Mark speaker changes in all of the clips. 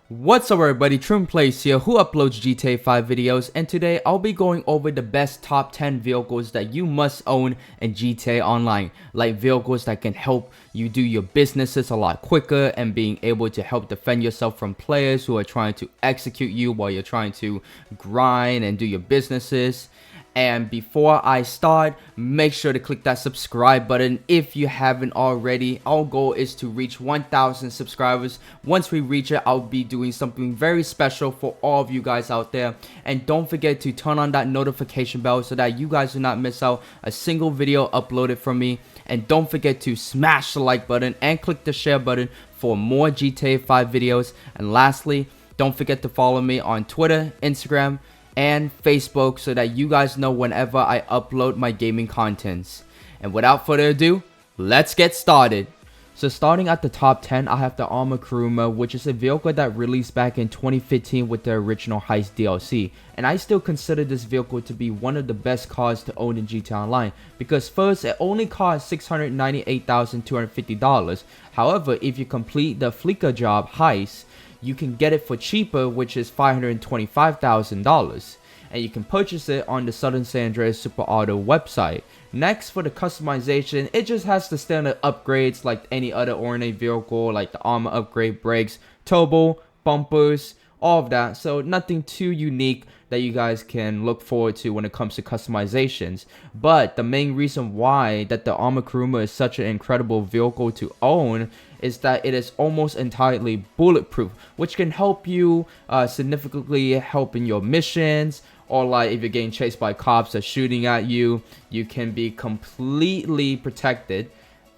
Speaker 1: What's up everybody, Trim Plays here, who uploads GTA 5 videos, and today I'll be going over the best top 10 vehicles that you must own in GTA Online. Like vehicles that can help you do your businesses a lot quicker and being able to help defend yourself from players who are trying to execute you while you're trying to grind and do your businesses. And before I start, make sure to click that subscribe button if you haven't already. Our goal is to reach 1,000 subscribers. Once we reach it, I'll be doing something very special for all of you guys out there. And don't forget to turn on that notification bell so that you guys do not miss out a single video uploaded from me. And don't forget to smash the like button and click the share button for more GTA 5 videos. And lastly, don't forget to follow me on Twitter, Instagram, and Facebook so that you guys know whenever I upload my gaming contents. And without further ado, let's get started. So starting at the top 10, I have the aGTA, which is a vehicle that released back in 2015 with the original Heist DLC. And I still consider this vehicle to be one of the best cars to own in GTA Online, because first, it only costs $698,250. However, if you complete the Fleeca job Heist, you can get it for cheaper, which is $525,000, and you can purchase it on the Southern San Andreas Super Auto website. Next, for the customization, it just has the standard upgrades like any other ornate vehicle, like the armor upgrade, brakes, turbo, bumpers, all of that. So nothing too unique that you guys can look forward to when it comes to customizations. But the main reason why that the aGTA is such an incredible vehicle to own is that it is almost entirely bulletproof, which can help you significantly help in your missions, or like if you're getting chased by cops that are shooting at you, you can be completely protected,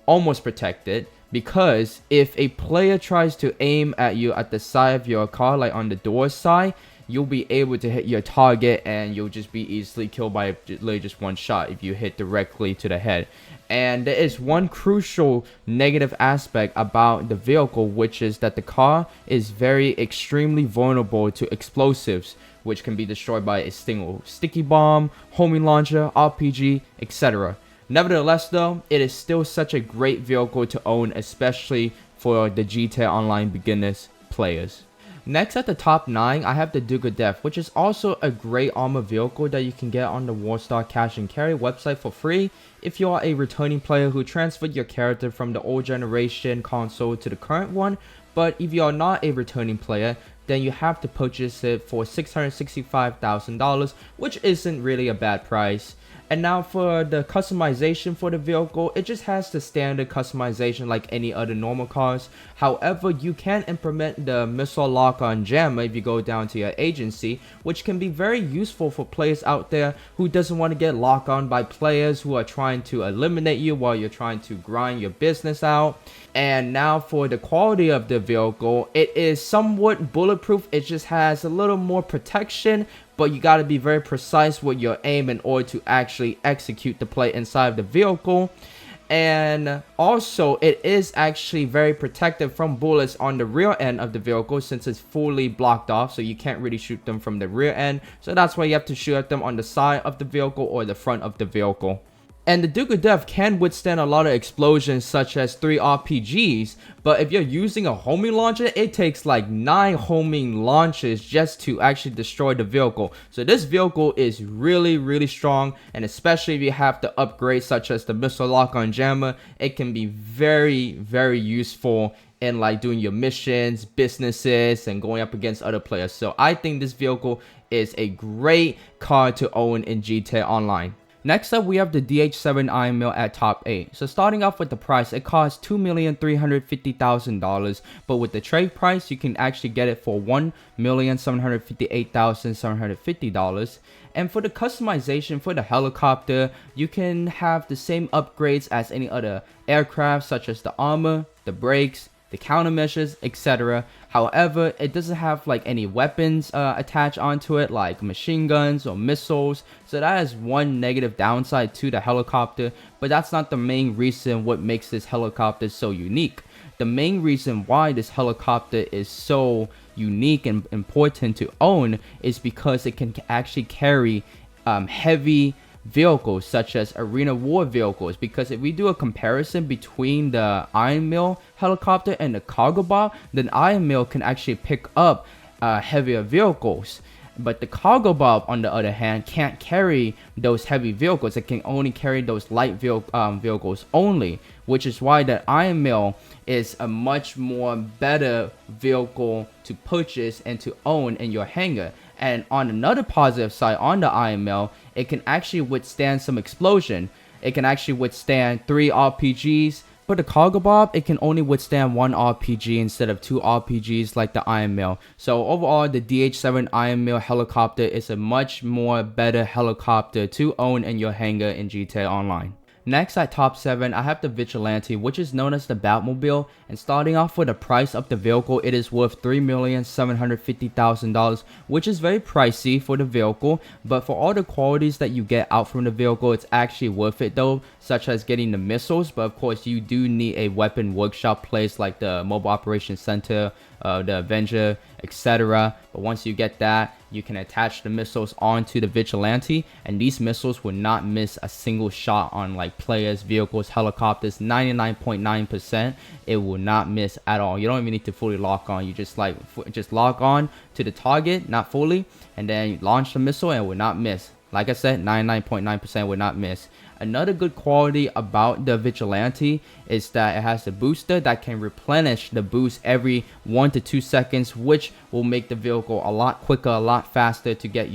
Speaker 1: almost protected. Because if a player tries to aim at you at the side of your car, like on the door side, you'll be able to hit your target and you'll just be easily killed by literally just one shot if you hit directly to the head. And there is one crucial negative aspect about the vehicle, which is that the car is extremely vulnerable to explosives, which can be destroyed by a single sticky bomb, homing launcher, RPG, etc. Nevertheless though, it is still such a great vehicle to own, especially for the GTA Online beginners players. Next at the top 9, I have the Duke of Death, which is also a great armor vehicle that you can get on the Warstar Cash and Carry website for free if you are a returning player who transferred your character from the old generation console to the current one. But if you are not a returning player, then you have to purchase it for $665,000, which isn't really a bad price. And now for the customization for the vehicle, it just has the standard customization like any other normal cars. However, you can implement the missile lock-on jammer if you go down to your agency, which can be very useful for players out there who doesn't want to get locked on by players who are trying to eliminate you while you're trying to grind your business out. And now for the quality of the vehicle, it is somewhat bulletproof. It just has a little more protection, but you got to be very precise with your aim in order to actually execute the play inside of the vehicle. And also, it is actually very protected from bullets on the rear end of the vehicle, since it's fully blocked off, so you can't really shoot them from the rear end. So that's why you have to shoot at them on the side of the vehicle or the front of the vehicle. And the Duke of Death can withstand a lot of explosions, such as 3 RPGs, but if you're using a homing launcher, it takes like 9 homing launches just to actually destroy the vehicle. So this vehicle is really strong, and especially if you have the upgrades such as the missile lock-on jammer, it can be very useful in like doing your missions, businesses, and going up against other players. So I think this vehicle is a great car to own in GTA Online. Next up, we have the DH7 Iron Mill at top 8. So starting off with the price, it costs $2,350,000, but with the trade price, you can actually get it for $1,758,750. And for the customization for the helicopter, you can have the same upgrades as any other aircraft, such as the armor, the brakes, the countermeasures, etc. However, it doesn't have like any weapons attached onto it, like machine guns or missiles. So that is one negative downside to the helicopter, but that's not the main reason what makes this helicopter so unique. The main reason why this helicopter is so unique and important to own is because it can actually carry heavy vehicles such as arena war vehicles, because if we do a comparison between the Iron Mill helicopter and the Cargo Bob, then Iron Mill can actually pick up heavier vehicles. But the Cargo Bob, on the other hand, can't carry those heavy vehicles. It can only carry those light vehicles only, which is why the Iron Mill is a much more better vehicle to purchase and to own in your hangar. And on another positive side, on the Iron Mill, it can actually withstand some explosion. It can actually withstand 3 RPGs. For the Cargo Bob, it can only withstand 1 RPG instead of 2 RPGs like the Iron Mill. So overall, the DH-7 Iron Mill helicopter is a much more better helicopter to own in your hangar in GTA Online. Next, at top 7, I have the Vigilante, which is known as the Batmobile, and starting off with the price of the vehicle, it is worth $3,750,000, which is very pricey for the vehicle, but for all the qualities that you get out from the vehicle, it's actually worth it though, such as getting the missiles, but of course you do need a weapon workshop place like the Mobile Operations Center, the Avenger, etc. But once you get that, you can attach the missiles onto the Vigilante, and these missiles will not miss a single shot on like players, vehicles, helicopters. 99.9% it will not miss at all. You don't even need to fully lock on. You just lock on to the target, not fully, and then you launch the missile and it will not miss. Like I said, 99.9% will not miss. Another good quality about the Vigilante is that it has a booster that can replenish the boost every 1 to 2 seconds, which will make the vehicle a lot quicker, a lot faster to get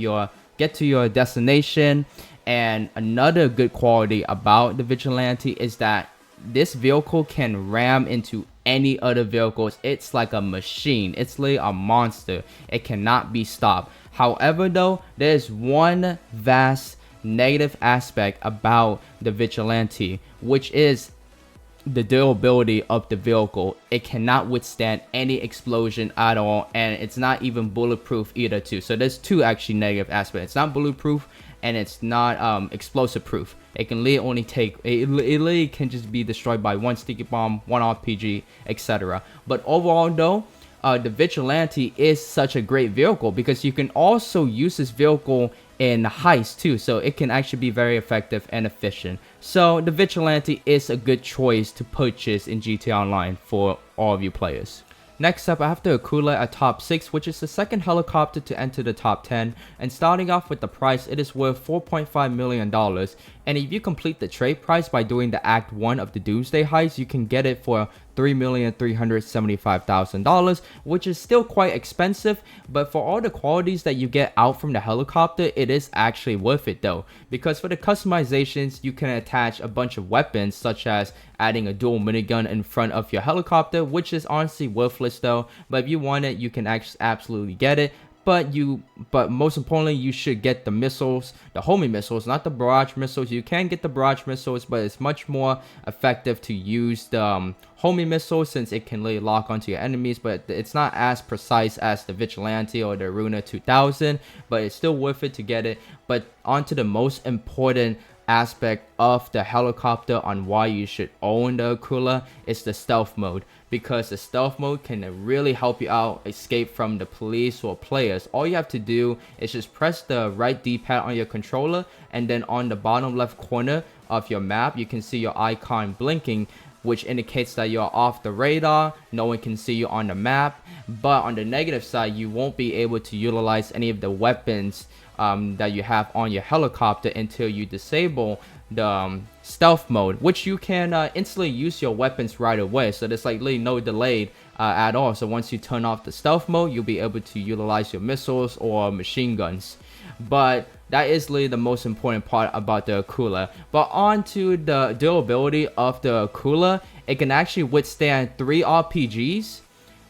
Speaker 1: to your destination. And another good quality about the Vigilante is that this vehicle can ram into any other vehicles. It's like a machine. It's like a monster. It cannot be stopped. However though, there's one vast negative aspect about the Vigilante, which is the durability of the vehicle. It cannot withstand any explosion at all, and it's not even bulletproof either too. So there's two actually negative aspects. It's not bulletproof and it's not explosive proof. It can literally only take it literally can just be destroyed by 1 sticky bomb, 1 RPG, etc. But overall though, the Vigilante is such a great vehicle because you can also use this vehicle in heist too, so it can actually be very effective and efficient. So the Vigilante is a good choice to purchase in GTA Online for all of you players. Next up, I have the Aquila at top 6, which is the second helicopter to enter the top 10, and starting off with the price, it is worth $4.5 million, and if you complete the trade price by doing the Act 1 of the Doomsday Heist, you can get it for $3,375,000, which is still quite expensive, but for all the qualities that you get out from the helicopter, it is actually worth it though, because for the customizations, you can attach a bunch of weapons, such as adding a dual minigun in front of your helicopter, which is honestly worthless though, but if you want it, you can absolutely get it. But most importantly, you should get the missiles, the homing missiles, not the barrage missiles. You can get the barrage missiles, but it's much more effective to use the homing missiles since it can literally lock onto your enemies. But it's not as precise as the Vigilante or the Aruna 2000, but it's still worth it to get it. But onto the most important aspect of the helicopter on why you should own the Aquila is the stealth mode, because the stealth mode can really help you out escape from the police or players. All you have to do is just press the right D-pad on your controller, and then on the bottom left corner of your map you can see your icon blinking, which indicates that you're off the radar. No one can see you on the map. But on the negative side, you won't be able to utilize any of the weapons that you have on your helicopter until you disable the stealth mode, which you can instantly use your weapons right away. So there's like literally no delay at all. So once you turn off the stealth mode, you'll be able to utilize your missiles or machine guns. But that is literally the most important part about the Aquila. But on to the durability of the Aquila, it can actually withstand 3 RPGs.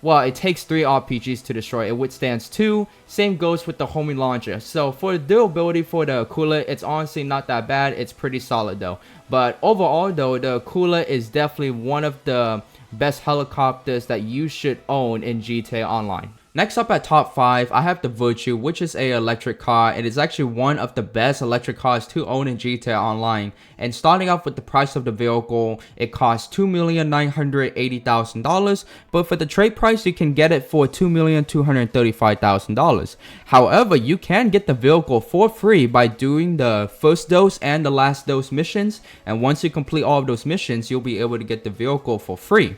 Speaker 1: Well, it takes 3 RPGs to destroy. It withstands 2. Same goes with the homing launcher. So for the durability for the Aquila, it's honestly not that bad. It's pretty solid though. But overall though, the Aquila is definitely one of the best helicopters that you should own in GTA Online. Next up at top 5, I have the Virtue, which is a electric car. It is actually one of the best electric cars to own in GTA Online. And starting off with the price of the vehicle, it costs $2,980,000, but for the trade price, you can get it for $2,235,000. However, you can get the vehicle for free by doing the first dose and the last dose missions. And once you complete all of those missions, you'll be able to get the vehicle for free.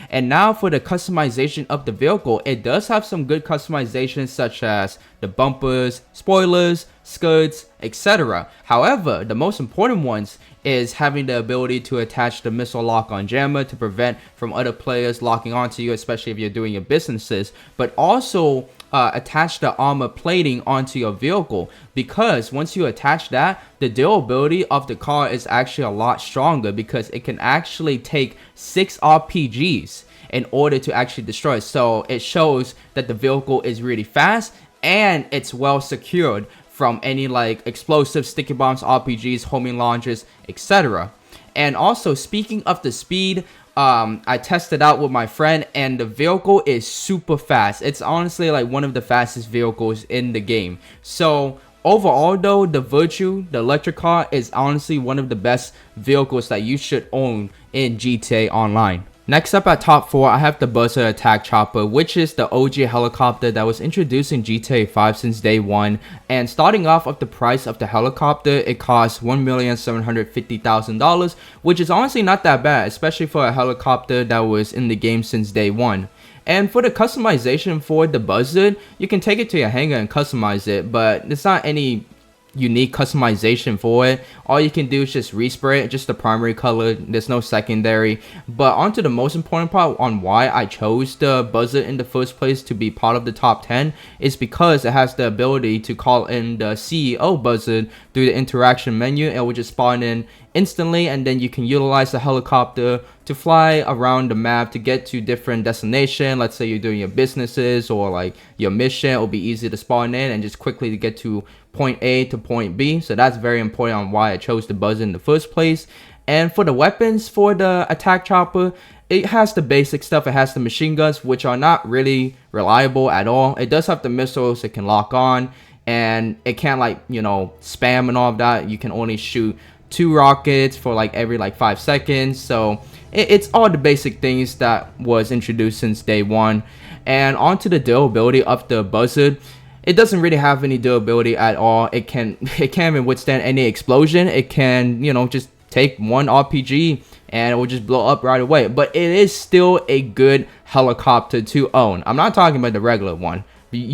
Speaker 1: And now for the customization of the vehicle, it does have some good customizations such as the bumpers, spoilers, skirts, etc. However, the most important ones is having the ability to attach the missile lock-on jammer to prevent from other players locking onto you, especially if you're doing your businesses, but also attach the armor plating onto your vehicle, because once you attach that, the durability of the car is actually a lot stronger because it can actually take 6 RPGs in order to actually destroy it. So it shows that the vehicle is really fast and it's well secured from any like explosive sticky bombs, RPGs, homing launchers, etc. And also, speaking of the speed, I tested out with my friend and the vehicle is super fast. It's honestly like one of the fastest vehicles in the game. So overall though, the Virtue, the electric car, is honestly one of the best vehicles that you should own in GTA Online. Next up at top 4, I have the Buzzard Attack Chopper, which is the OG helicopter that was introduced in GTA 5 since day 1. And starting off of the price of the helicopter, it costs $1,750,000, which is honestly not that bad, especially for a helicopter that was in the game since day 1. And for the customization for the Buzzard, you can take it to your hangar and customize it, but it's not any unique customization for it. All you can do is just respray it, just the primary color. There's no secondary. But onto the most important part on why I chose the Buzzard in the first place to be part of the top 10 is because it has the ability to call in the CEO Buzzard through the interaction menu. It will just spawn in instantly, and then you can utilize the helicopter to fly around the map to get to different destinations. Let's say you're doing your businesses or like your mission. It'll be easy to spawn in and just quickly to get to point A to point B. So that's very important on why I chose the Buzzard in the first place. And for the weapons for the attack chopper, it has the basic stuff. It has the machine guns, which are not really reliable at all. It does have the missiles it can lock on, and it can't like, you know, spam and all of that. You can only shoot 2 rockets for like every like 5 seconds. So it's all the basic things that was introduced since day 1. And onto the durability of the Buzzard, it doesn't really have any durability at all. It can't even withstand any explosion. It can, you know, just take 1 RPG and it will just blow up right away. But it is still a good helicopter to own. I'm not talking about the regular one,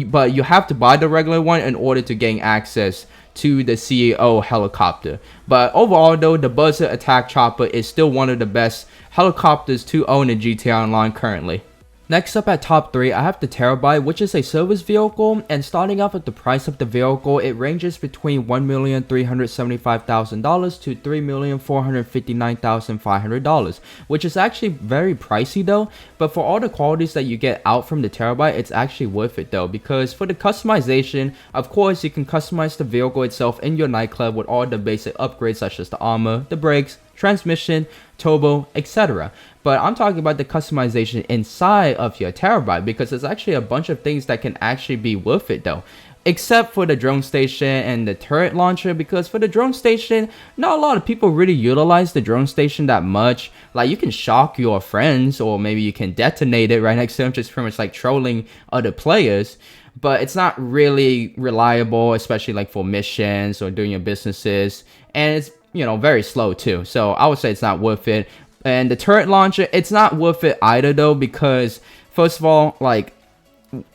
Speaker 1: but you have to buy the regular one in order to gain access to the CEO helicopter. But overall though, the Buzzard Attack Chopper is still one of the best helicopters to own in GTA Online currently. Next up at top 3, I have the Terabyte, which is a service vehicle, and starting off at the price of the vehicle, it ranges between $1,375,000 to $3,459,500, which is actually very pricey though. But for all the qualities that you get out from the Terabyte, it's actually worth it though, because for the customization, of course, you can customize the vehicle itself in your nightclub with all the basic upgrades such as the armor, the brakes, transmission, turbo, etc. But I'm talking about the customization inside of your Terabyte, because there's actually a bunch of things that can actually be worth it though. Except for the drone station and the turret launcher, because for the drone station, not a lot of people really utilize the drone station that much. Like, you can shock your friends, or maybe you can detonate it right next to them, just pretty much like trolling other players. But it's not really reliable, especially like for missions or doing your businesses. And it's, you know, very slow too. So I would say it's not worth it. And the turret launcher, it's not worth it either though, because first of all, like,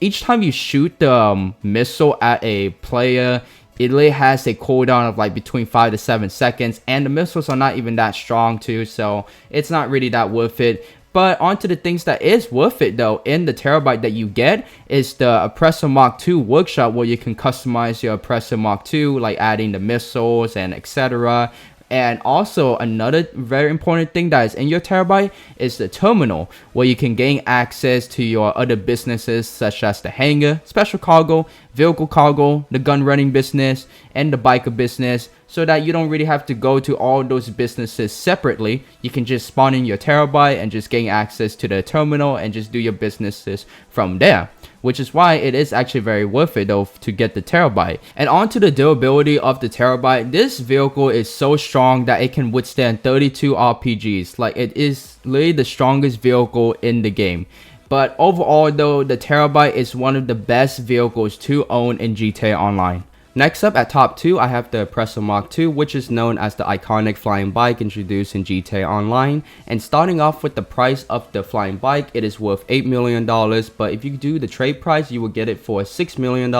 Speaker 1: each time you shoot the missile at a player, it really has a cooldown of like between 5 to 7 seconds, and the missiles are not even that strong too, so it's not really that worth it. But onto the things that is worth it though in the Terabyte that you get is the Oppressor Mark II workshop, where you can customize your Oppressor Mark II, like adding the missiles and etc. And also another very important thing that is in your Terabyte is the terminal, where you can gain access to your other businesses such as the hangar, special cargo, vehicle cargo, the gun running business, and the biker business, so that you don't really have to go to all those businesses separately. You can just spawn in your Terabyte and just gain access to the terminal and just do your businesses from there. which is why it is actually very worth it though to get the Terabyte. And onto the durability of the Terabyte, this vehicle is so strong that it can withstand 32 RPGs. Like, it is literally the strongest vehicle in the game. But overall though, the Terabyte is one of the best vehicles to own in GTA Online. Next up at top 2, I have the Presso Mark II, which is known as the iconic flying bike introduced in GTA Online. And starting off with the price of the flying bike, it is worth $8 million, but if you do the trade price, you will get it for $6 million.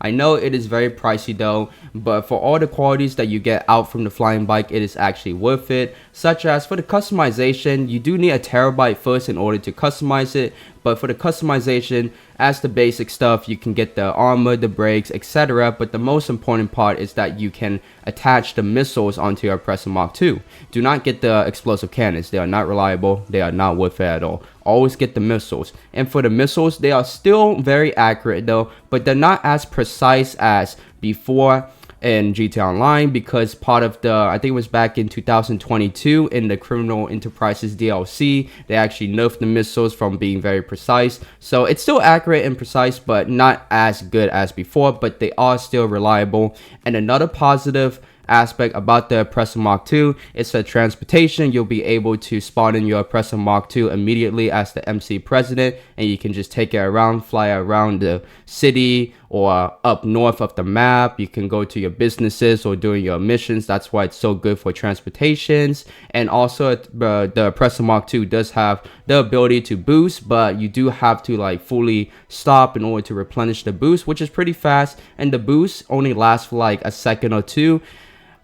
Speaker 1: I know it is very pricey though, but for all the qualities that you get out from the flying bike, it is actually worth it. Such as for the customization, you do need a Terabyte first in order to customize it. But for the customization, as the basic stuff, you can get the armor, the brakes, etc. But the most important part is that you can attach the missiles onto your Presso Mark II. Do not get the explosive cannons. They are not reliable. They are not worth it at all. Always get the missiles. And for the missiles, they are still very accurate though, but they're not as precise as before in GTA Online, because part of the, I think it was back in 2022 in the Criminal Enterprises DLC, they actually nerfed the missiles from being very precise. So it's still accurate and precise, but not as good as before, but they are still reliable. And another positive aspect about the Presso Mark II is the transportation. You'll be able to spawn in your Presso Mark II immediately as the MC president, and you can just take it around, fly around the city or up north of the map. You can go to your businesses or doing your missions. That's why it's so good for transportations. And also the Presso Mark II does have the ability to boost, but you do have to like fully stop in order to replenish the boost, which is pretty fast, and the boost only lasts for like a second or two.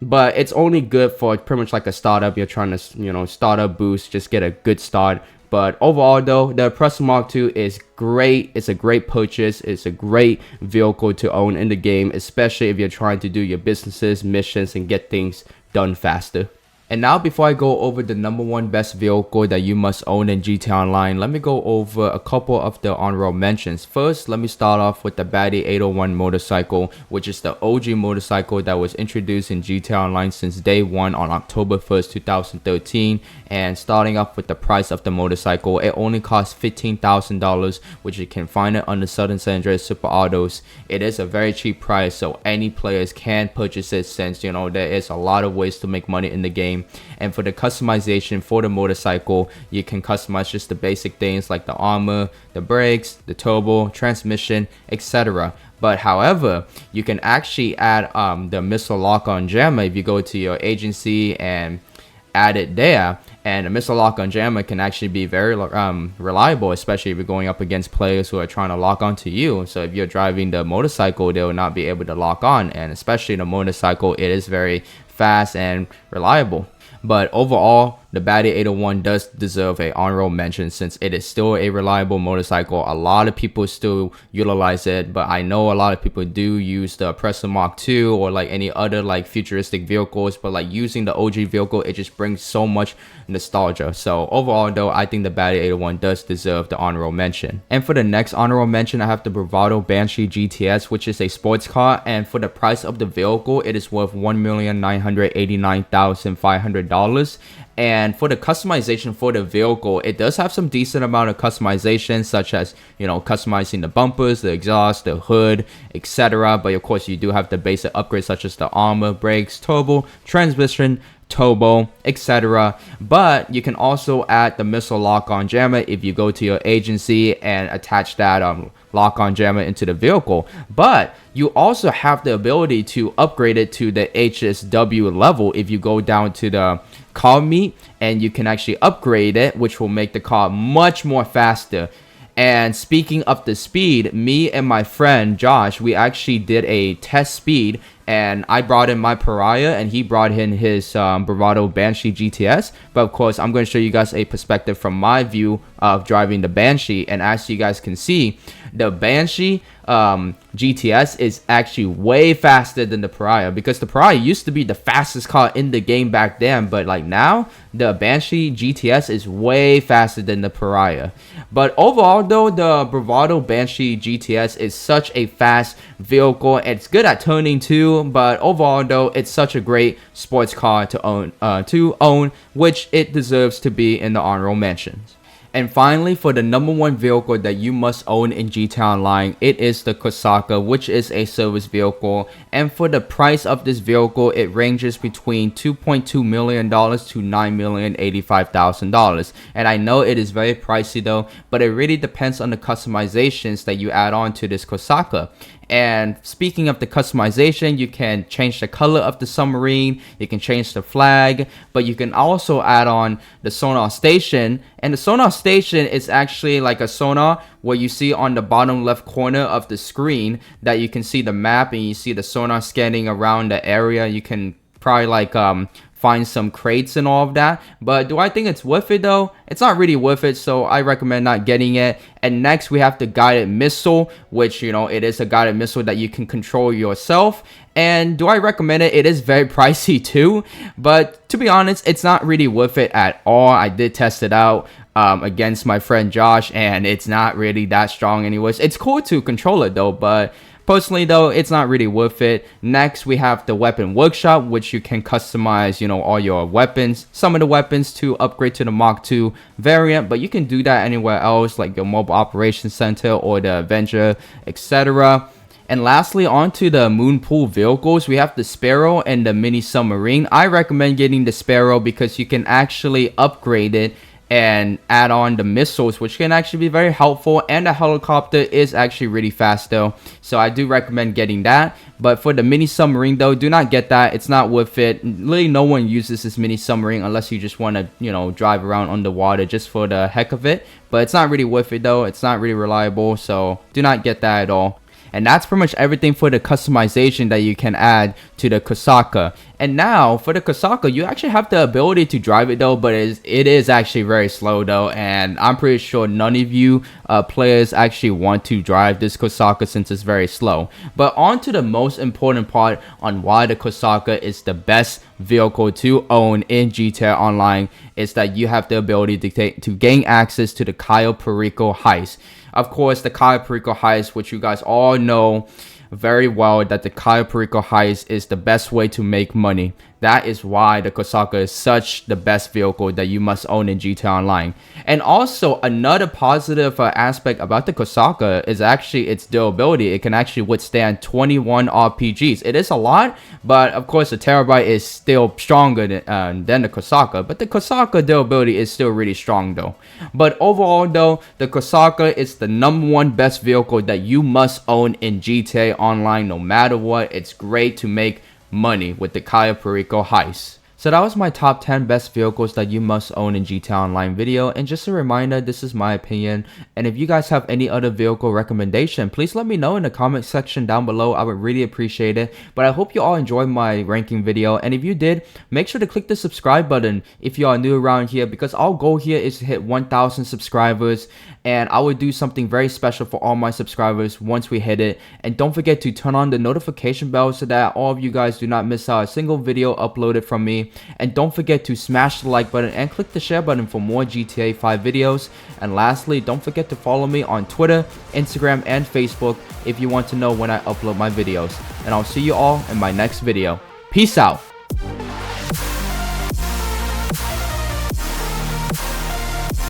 Speaker 1: But it's only good for pretty much like a startup. You're trying to, you know, startup boost, just get a good start. But overall though, the Presso Mark II is great. It's a great purchase. It's a great vehicle to own in the game, especially if you're trying to do your businesses, missions, and get things done faster. And now, before I go over the #1 best vehicle that you must own in GTA Online, let me go over a couple of the honorable mentions. First, let me start off with the Baddie 801 motorcycle, which is the OG motorcycle that was introduced in GTA Online since day 1 on October 1st, 2013. And starting off with the price of the motorcycle, it only costs $15,000, which you can find it on the Southern San Andreas Super Autos. It is a very cheap price, so any players can purchase it, since, you know, there is a lot of ways to make money in the game. And for the customization for the motorcycle, you can customize just the basic things like the armor, the brakes, the turbo, transmission, etc. But however, you can actually add the missile lock-on jammer if you go to your agency and add it there. And a missile lock-on jammer can actually be very reliable, especially if you're going up against players who are trying to lock onto you. So if you're driving the motorcycle, they will not be able to lock on. And especially the motorcycle, it is very fast and reliable. But overall, the Baddie 801 does deserve a honorable mention, since it is still a reliable motorcycle. A lot of people still utilize it, but I know a lot of people do use the Presso Mark II or like any other like futuristic vehicles, but like using the OG vehicle, it just brings so much nostalgia. So overall though, I think the Baddie 801 does deserve the honorable mention. And for the next honorable mention, I have the Bravado Banshee GTS, which is a sports car, and for the price of the vehicle, it is worth $1,989,500. And for the customization for the vehicle, it does have some decent amount of customization, such as, you know, customizing the bumpers, the exhaust, the hood, etc. But of course, you do have the basic upgrades such as the armor, brakes, turbo, transmission, turbo, etc. But you can also add the missile lock-on jammer if you go to your agency and attach that lock-on jammer into the vehicle. But you also have the ability to upgrade it to the HSW level if you go down to the car meet, and you can actually upgrade it, which will make the car much more faster. And speaking of the speed, me and my friend Josh, we actually did a test speed, and I brought in my Pariah and he brought in his Bravado Banshee GTS. But of course, I'm going to show you guys a perspective from my view of driving the Banshee. And as you guys can see, the Banshee GTS is actually way faster than the Pariah, because the Pariah used to be the fastest car in the game back then, but like now the Banshee GTS is way faster than the Pariah. But overall though, the Bravado Banshee GTS is such a fast vehicle. It's good at turning too, but overall though, it's such a great sports car to own, which it deserves to be in the honorable mentions. And finally, for the number one vehicle that you must own in GTA Online, it is the Kosaka, which is a service vehicle. And for the price of this vehicle, it ranges between $2.2 million to $9,085,000. And I know it is very pricey though, but it really depends on the customizations that you add on to this Kosaka. And speaking of the customization, you can change the color of the submarine, you can change the flag, but you can also add on the sonar station. And the sonar station is actually like a sonar where you see on the bottom left corner of the screen that you can see the map and you see the sonar scanning around the area. You can probably like find some crates and all of that. But do I think it's worth it though? It's not really worth it, so I recommend not getting it. And next we have the guided missile, which, you know, it is a guided missile that you can control yourself. And do I recommend it? It is very pricey too, but to be honest, it's not really worth it at all. I did test it out against my friend Josh, and it's not really that strong anyways. It's cool to control it though, but personally though, it's not really worth it. Next, we have the weapon workshop, which you can customize, you know, all your weapons, some of the weapons to upgrade to the Mark II variant, but you can do that anywhere else, like your mobile operations center or the Avenger, etc. And lastly, onto the moon pool vehicles, we have the Sparrow and the mini submarine. I recommend getting the Sparrow because you can actually upgrade it and add on the missiles, which can actually be very helpful, and the helicopter is actually really fast though, so I do recommend getting that. But for the mini submarine though, do not get that. It's not worth it. Really, no one uses this mini submarine unless you just want to, you know, drive around underwater just for the heck of it. But it's not really worth it though. It's not really reliable, so do not get that at all. And that's pretty much everything for the customization that you can add to the Kosaka. And now for the Kosaka, you actually have the ability to drive it though, but it is actually very slow though, and I'm pretty sure none of you players actually want to drive this Kosaka since it's very slow. But on to the most important part on why the Kosaka is the best vehicle to own in GTA Online is that you have the ability to gain access to the Cayo Perico heist. Of course, the Cayo Perico heist, which you guys all know very well, that the Cayo Perico heist is the best way to make money. That is why the Kosaka is such the best vehicle that you must own in GTA Online. And also, another positive aspect about the Kosaka is actually its durability. It can actually withstand 21 RPGs. It is a lot, but of course the Terabyte is still stronger than the Kosaka. But the Kosaka durability is still really strong though. But overall though, the Kosaka is the #1 best vehicle that you must own in GTA Online no matter what. It's great to make money with the Cayo Perico heist. So that was my top 10 best vehicles that you must own in GTA Online video, and just a reminder, this is my opinion, and if you guys have any other vehicle recommendation, please let me know in the comment section down below. I would really appreciate it. But I hope you all enjoyed my ranking video, and if you did, make sure to click the subscribe button if you are new around here, because our goal here is to hit 1,000 subscribers, and I will do something very special for all my subscribers once we hit it. And don't forget to turn on the notification bell so that all of you guys do not miss out a single video uploaded from me. And don't forget to smash the like button and click the share button for more GTA 5 videos. And lastly, don't forget to follow me on Twitter, Instagram, and Facebook if you want to know when I upload my videos. And I'll see you all in my next video. Peace out.